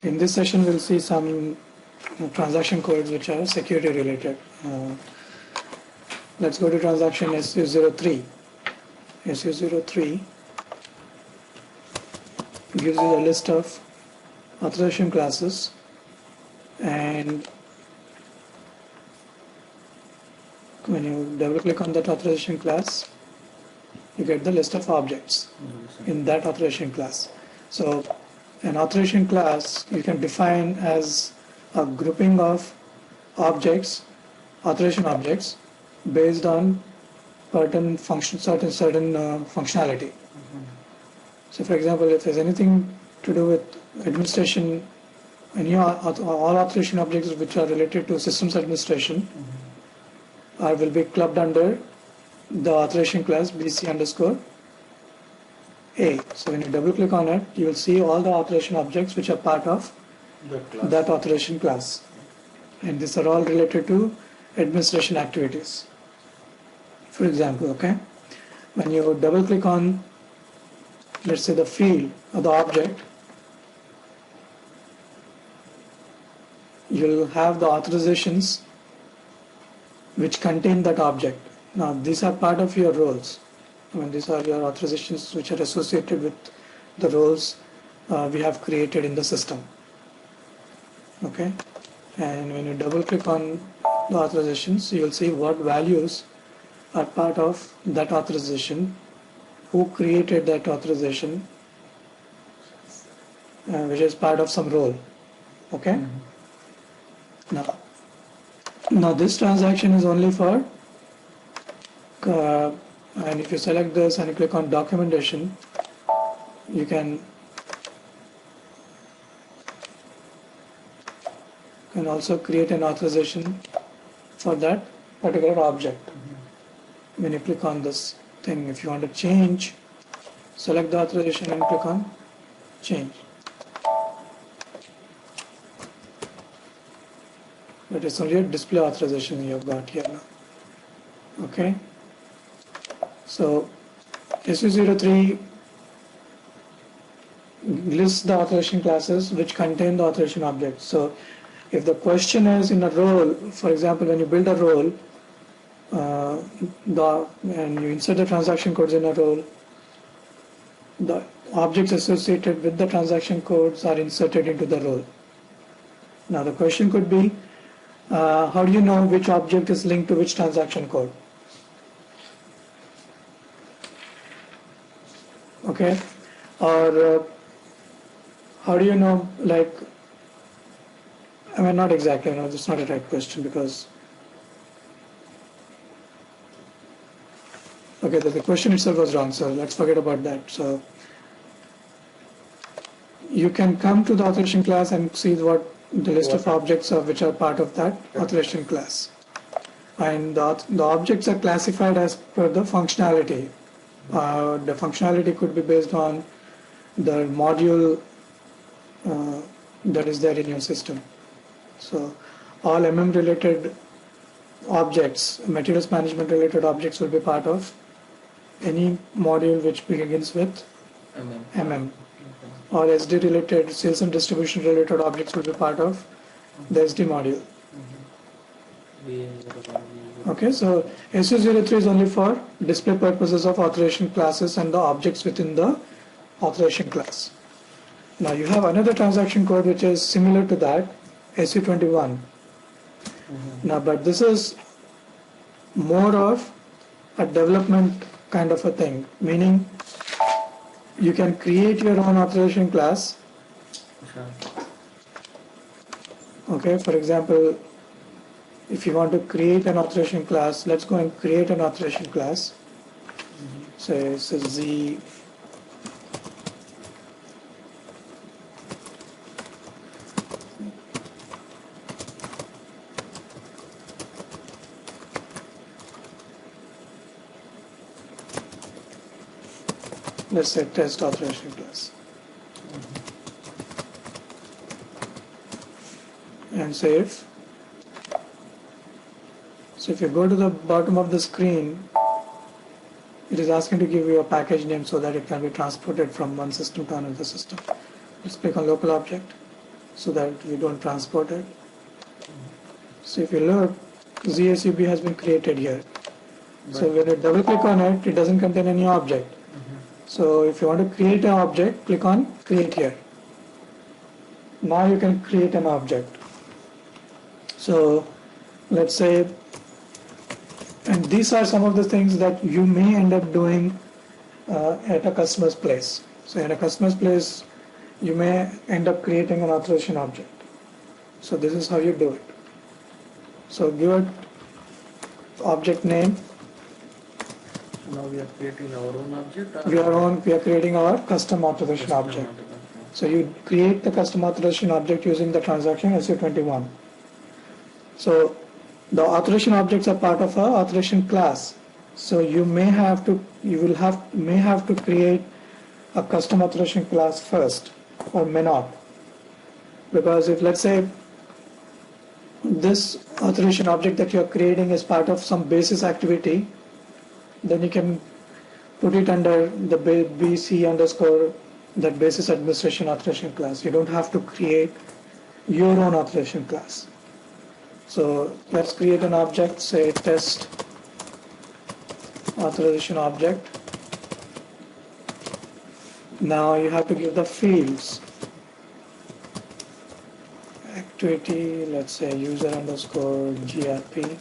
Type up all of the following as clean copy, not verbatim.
In this session, we'll see some transaction codes which are security related. Let's go to transaction SU03. SU03 gives you a list of authorization classes, and when you double click on that authorization class, you get the list of objects in that authorization class. So an authorization class you can define as a grouping of objects, authorization objects, based on certain functionality. So, for example, if there's anything to do with administration, all authorization objects which are related to systems administration will be clubbed under the authorization class BC underscore A. So when you double click on it, you will see all the authorization objects which are part of that authorization class. And these are all related to administration activities. For example, okay, when you double click on, let's say, the field of the object, you'll have the authorizations which contain that object. Now these are part of your roles. These are your authorizations which are associated with the roles we have created in the system. Okay, and when you double click on the authorizations, you will see what values are part of that authorization, who created that authorization, which is part of some role. Okay. Now this transaction is only for and if you select this and you click on documentation, you can also create an authorization for that particular object. When you click on this thing, if you want to change, select the authorization and click on change. But it's only a display authorization you have got here now. Okay. So SU03 lists the authorization classes which contain the authorization objects. So if the question is in a role, for example, when you build a role and you insert the transaction codes in a role, the objects associated with the transaction codes are inserted into the role. Now the question could be, how do you know which object is linked to which transaction code? Okay, or how do you know, like, not exactly, that's not a right question, because, okay, the question itself was wrong, so let's forget about that. So you can come to the authorization class and see what the list of objects are which are part of that authorization class. And the objects are classified as per the functionality. The functionality could be based on the module that is there in your system. So all MM-related objects, materials management related objects, will be part of any module which begins with MM. Or SD related, sales and distribution related objects will be part of the SD module. Okay, so SU03 is only for display purposes of authorization classes and the objects within the authorization class. Now you have another transaction code which is similar to that, SU21. Now, but this is more of a development kind of a thing, meaning you can create your own authorization class. Okay, for example, if you want to create an authorization class, let's go and create an authorization class. Say Z. Let's say test authorization class. And save. So if you go to the bottom of the screen, it is asking to give you a package name so that it can be transported from one system to another system. Let's click on local object. so that you don't transport it. So if you look, ZSUB has been created here. So when you double click on it, it doesn't contain any object. So if you want to create an object, click on create here. Now you can create an object. So let's say, and these are some of the things that you may end up doing at a customer's place. So in a customer's place, you may end up creating an authorization object. So this is how you do it. So give it object name. Now we are creating our own object. We are creating our custom authorization object. So you create the custom authorization object using the transaction SU21. So the authorization objects are part of our authorization class. So you may have to create a custom authorization class first, or may not. Because if, let's say, this authorization object that you are creating is part of some basis activity, then you can put it under the BC underscore that basis administration authorization class. You don't have to create your own authorization class. So let's create an object, say test authorization object. Now you have to give the fields. Activity, let's say user underscore GRP.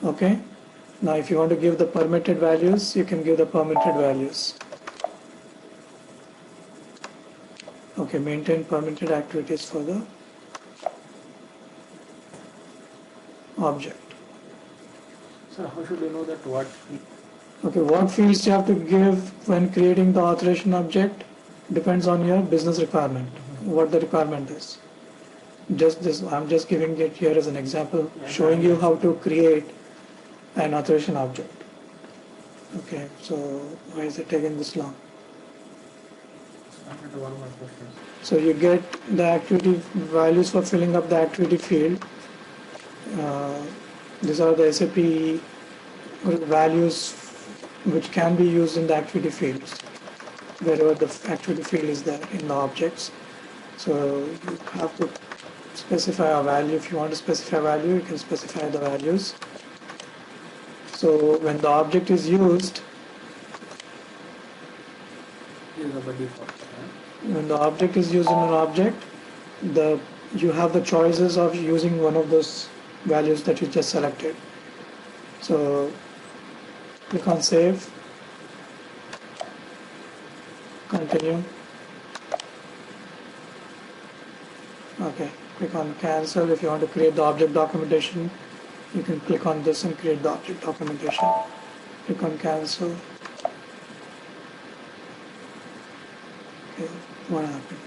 Okay. Now if you want to give the permitted values, you can give the permitted values. Okay, maintain permitted activities for the object. So how should you know that what? Okay, what fields you have to give when creating the authorization object depends on your business requirement, what the requirement is. I'm just giving it here as an example, showing you how to create an authorization object. Okay, so why is it taking this long? I had one more question. So you get the activity values for filling up the activity field. These are the SAP values which can be used in the activity fields, wherever the activity field is there in the objects. So you have to specify a value. If you want to specify a value, you can specify the values. So when the object is used, when the object is used in an object, you have the choices of using one of those values that you just selected. So click on save, continue. Okay, click on cancel. If you want to create the object documentation, you can click on this and create the object documentation. Click on cancel. Okay, what happened?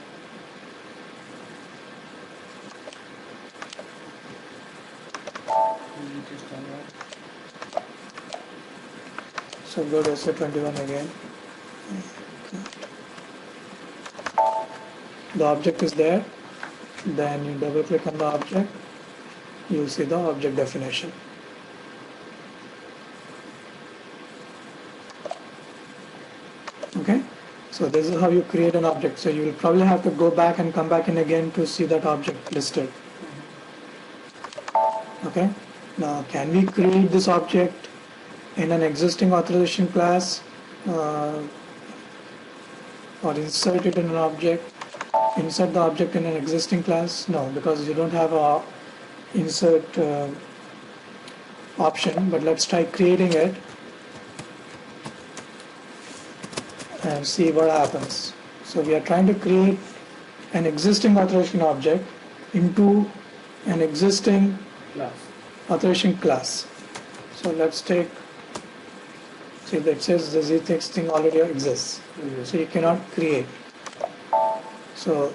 So go to SU21 again. The object is there. Then you double click on the object. You'll see the object definition. Okay. So this is how you create an object. So you will probably have to go back and come back in again to see that object listed. Okay. Now can we create this object in an existing authorization class or insert it in an object? Insert the object in an existing class? No, because you don't have a insert option, but let's try creating it and see what happens. So we are trying to create an existing authorization object into an existing authorization class. So let's take, see that says the ZText thing already exists, so you cannot create. So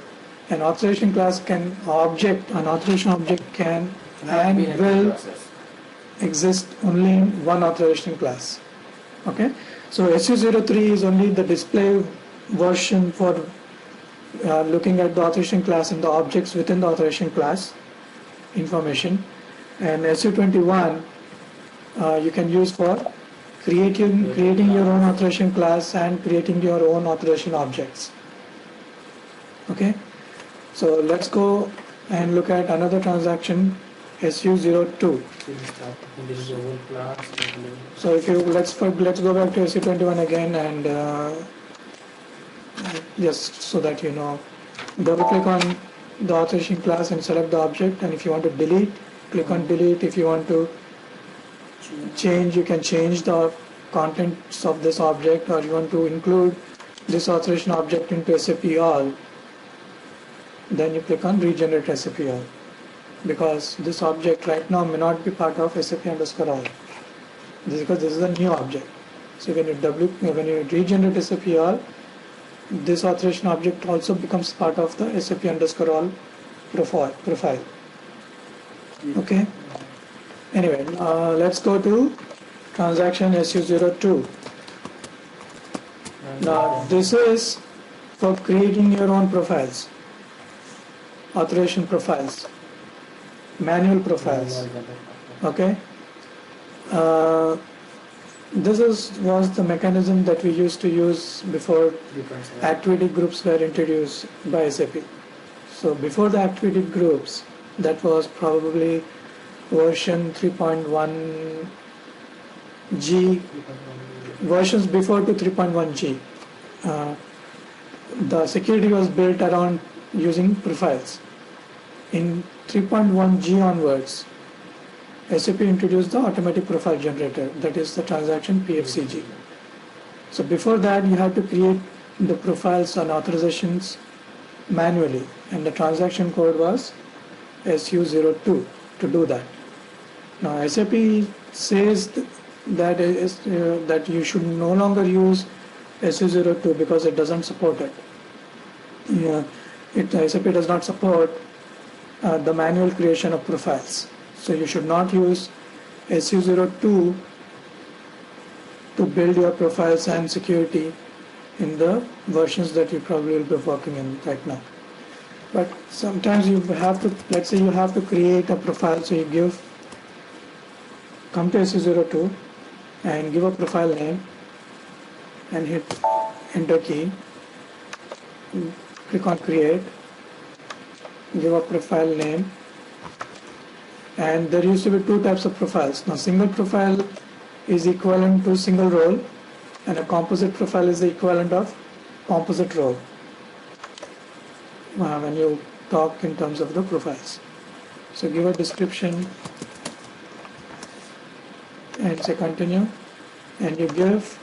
an authorization class an authorization object can and will exist only in one authorization class. Okay, so SU03 is only the display version for looking at the authorization class and the objects within the authorization class information, and SU21 you can use for creating your own authorization class and creating your own authorization objects. Okay, so let's go and look at another transaction, SU02. This is the whole class. So if you let's go back to SU21 again and just so that you know, double click on the authorization class and select the object, and if you want to delete, click on delete. If you want to change, you can change the contents of this object, or you want to include this authorization object into SAP all, then you click on regenerate SAP all, because this object right now may not be part of SAP underscore all. This is because this is a new object. So when you regenerate SAP all, this authorization object also becomes part of the SAP underscore all profile. Okay. Anyway, let's go to transaction SU02. Now this is for creating your own profiles, authorization profiles, manual profiles. Okay. This was the mechanism that we used to use before activity groups were introduced by SAP. So before the activity groups, that was probably version 3.1G, versions before to 3.1G. The security was built around using profiles. In 3.1G onwards, SAP introduced the automatic profile generator, that is the transaction PFCG. So before that, you had to create the profiles and authorizations manually, and the transaction code was SU02 to do that. Now SAP says that you should no longer use SU02 because it doesn't support it. SAP does not support the manual creation of profiles. So you should not use SU02 to build your profiles and security in the versions that you probably will be working in right now. But sometimes you have to, let's say you have to create a profile, so you come to SU02 and give a profile name and hit enter key, click on create, give a profile name. And there used to be two types of profiles. Now single profile is equivalent to single role, and a composite profile is the equivalent of composite role when you talk in terms of the profiles. So give a description and say continue, and you give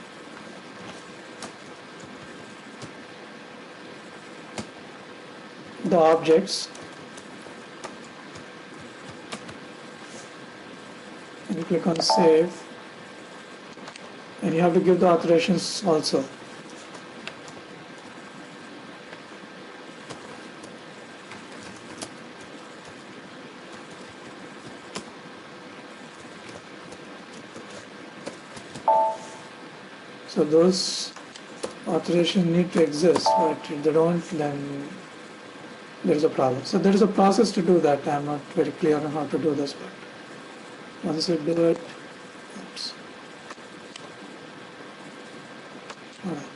the objects, and you click on save, and you have to give the authorizations also. So those authorizations need to exist, but if they don't, then there is a problem. So there is a process to do that. I am not very clear on how to do this, but once you do it, oops. All right.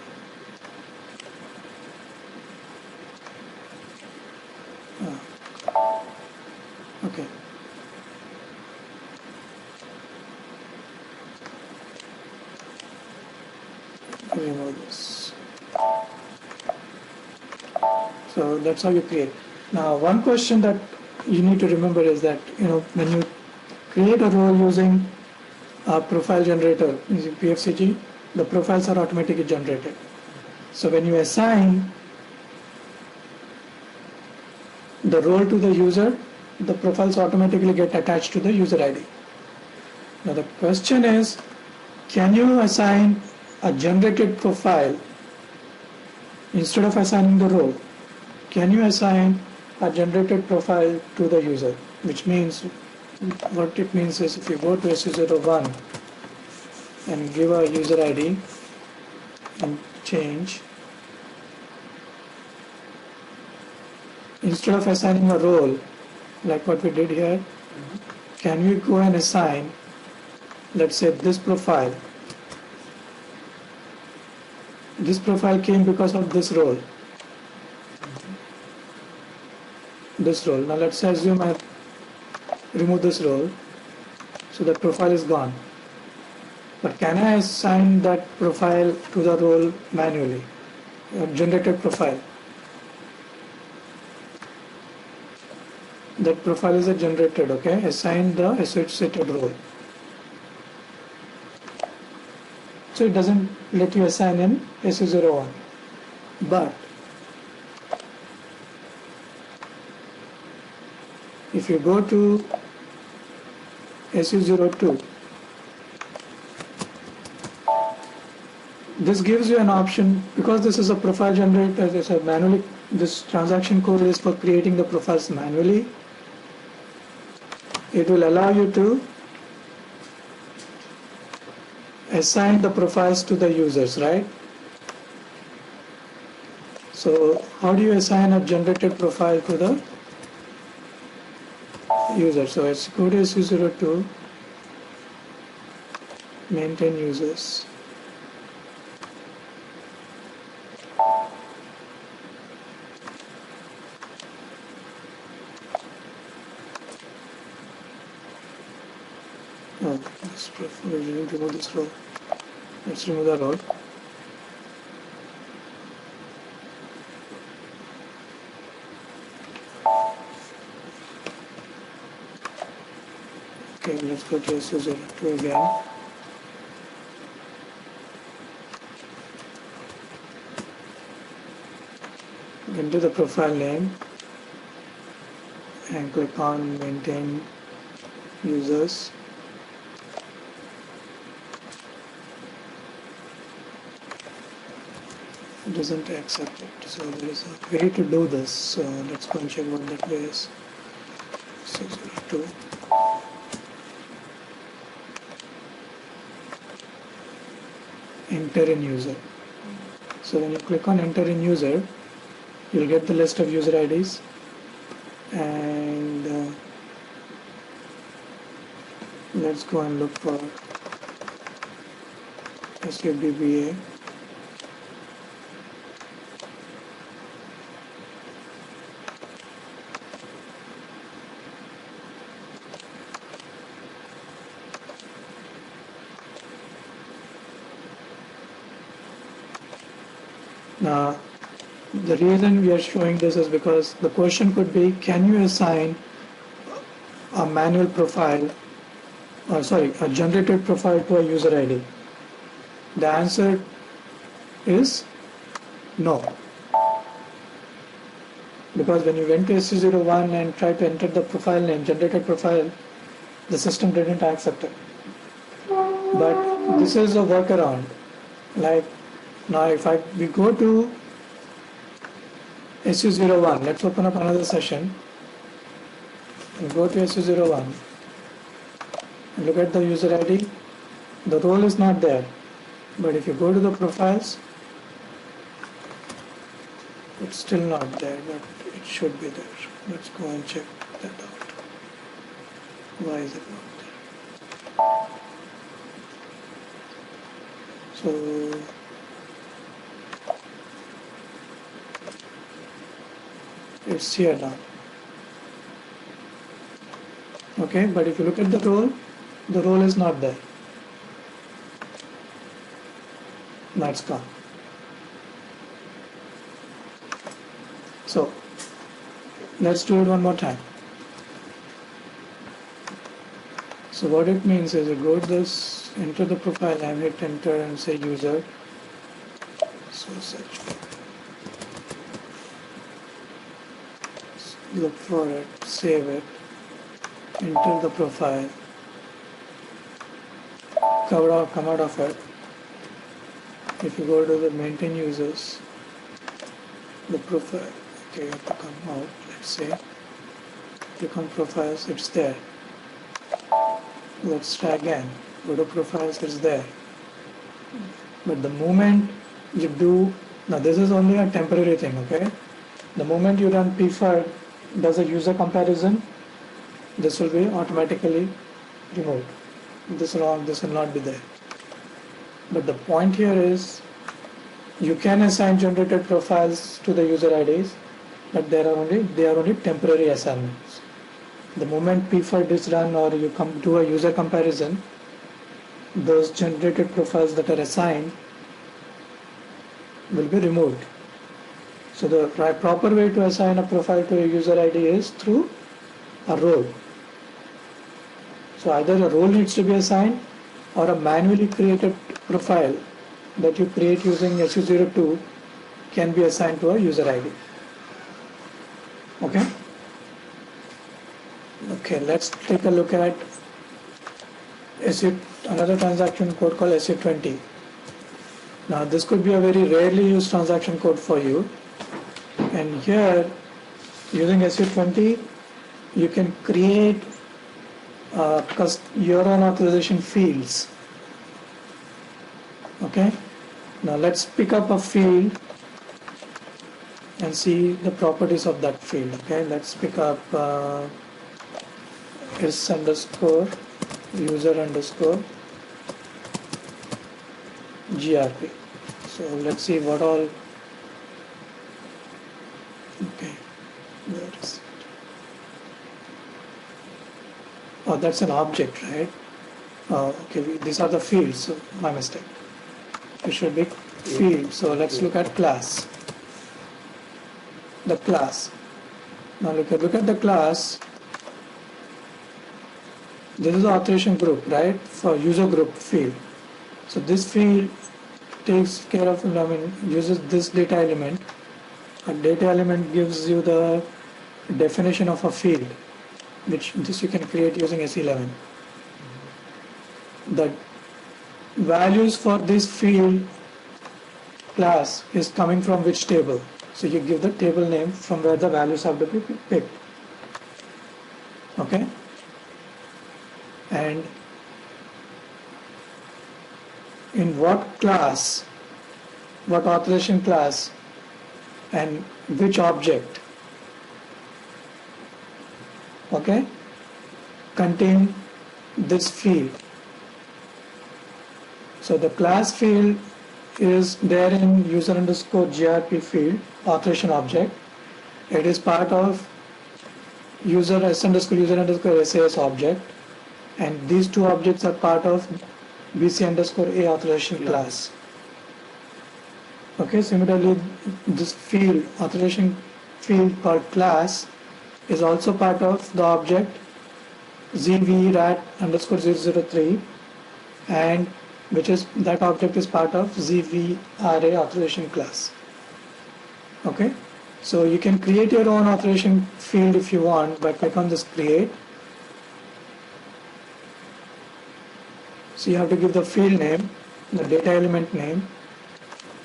Okay. Remove this. So that's how you create. Now, one question that you need to remember is that when you create a role using a profile generator using PFCG, the profiles are automatically generated. So when you assign the role to the user, the profiles automatically get attached to the user ID. Now the question is, can you assign a generated profile instead of assigning the role? Can you assign a generated profile to the user? Which means, what it means is, if you go to SU01 and give a user ID and change, instead of assigning a role like what we did here, can we go and assign, let's say, this profile this profile came because of this role. This role. Now let's assume I remove this role, so the profile is gone. But can I assign that profile to the role manually? Generated profile. That profile is a generated, okay? Assign the associated role. So it doesn't let you assign in SU01. But if you go to SU02, this gives you an option, because this is a profile generator, this transaction code is for creating the profiles manually. It will allow you to assign the profiles to the users, right? So how do you assign a generated profile to the user? So let's go to SU02, maintain users. Oh, this profile, we didn't remove this row. Let's remove the row. Okay, let's go to SU02 again. Enter the profile name and click on maintain users. It doesn't accept it, so there is a way to do this. So let's go and check what that way is. SU02. Enter in user. So when you click on enter in user, you'll get the list of user IDs, and let's go and look for SUBBA. Now, the reason we are showing this is because the question could be, can you assign a manual profile, a generated profile to a user ID? The answer is no. Because when you went to SU01 and tried to enter the profile name, generated profile, the system didn't accept it. But this is a workaround. Like, now if we go to SU01, let's open up another session and go to SU01 and look at the user ID. The role is not there, but if you go to the profiles, it's still not there, but it should be there. Let's go and check that out. Why is it not there? So it's here now. Okay, but if you look at the role is not there. That's gone. So let's do it one more time. So what it means is you go to this, enter the profile name, hit enter and say user. So search. Look for it, save it, enter the profile, come out of it. If you go to the maintain users, the profile, okay, you have to come out, let's say, click on profiles, it's there. Let's try again, go to profiles, it's there. But the moment you do, now this is only a temporary thing, okay? The moment you run pfar does a user comparison, this will be automatically removed. This will not be there. But the point here is, You can assign generated profiles to the user IDs, but they are only temporary assignments. The moment pfert is run or you do a user comparison, those generated profiles that are assigned will be removed. So the proper way to assign a profile to a user ID is through a role. So either a role needs to be assigned or a manually created profile that you create using SU02 can be assigned to a user ID. Okay? Okay, let's take a look at another transaction code called SU20. Now this could be a very rarely used transaction code for you, and here using SU20 you can create your own authorization fields. Okay, now let's pick up a field and see the properties of that field. Okay, let's pick up is underscore user underscore grp. So let's see what all. Okay, where is it? Oh, that's an object, right? Okay, these are the fields. So my mistake. It should be field. So let's look at class. The class. Now look at the class. This is the authorization group, right? For user group field. So this field takes care of, uses this data element. A data element gives you the definition of a field, which this you can create using S11. The values for this field class is coming from which table? So you give the table name from where the values have to be picked. Okay? And in what class, what authorization class, and which object, okay, contain this field. So the class field is there in user underscore grp field, authorization object. It is part of user s underscore user underscore SAS object, and these two objects are part of bc underscore a authorization class. Okay, similarly this field, authorization field called class, is also part of the object zvrat underscore 003, and that object is part of zvra authorization class. Okay, so you can create your own authorization field if you want by click on this create. So you have to give the field name, the data element name,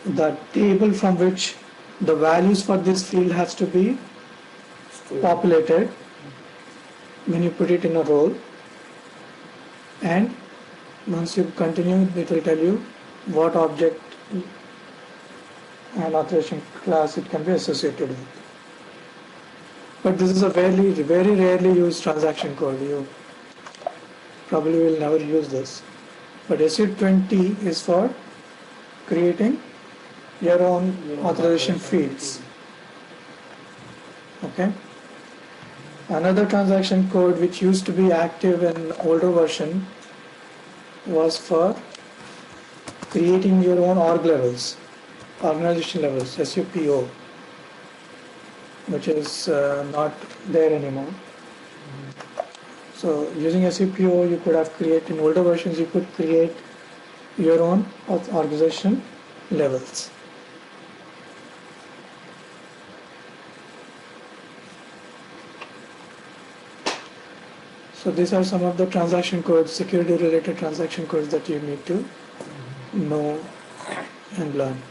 the table from which the values for this field has to be populated when you put it in a role, and once you continue it will tell you what object and authorization class it can be associated with. But this is a very rarely used transaction code. You probably will never use this. But SU20 is for creating your own authorization fields. Okay. Another transaction code which used to be active in older version was for creating your own org levels, organization levels, SUPO, which is not there anymore. So using SUPO you could have created, in older versions you could create your own organization levels. So these are some of the transaction codes, security related transaction codes that you need to know and learn.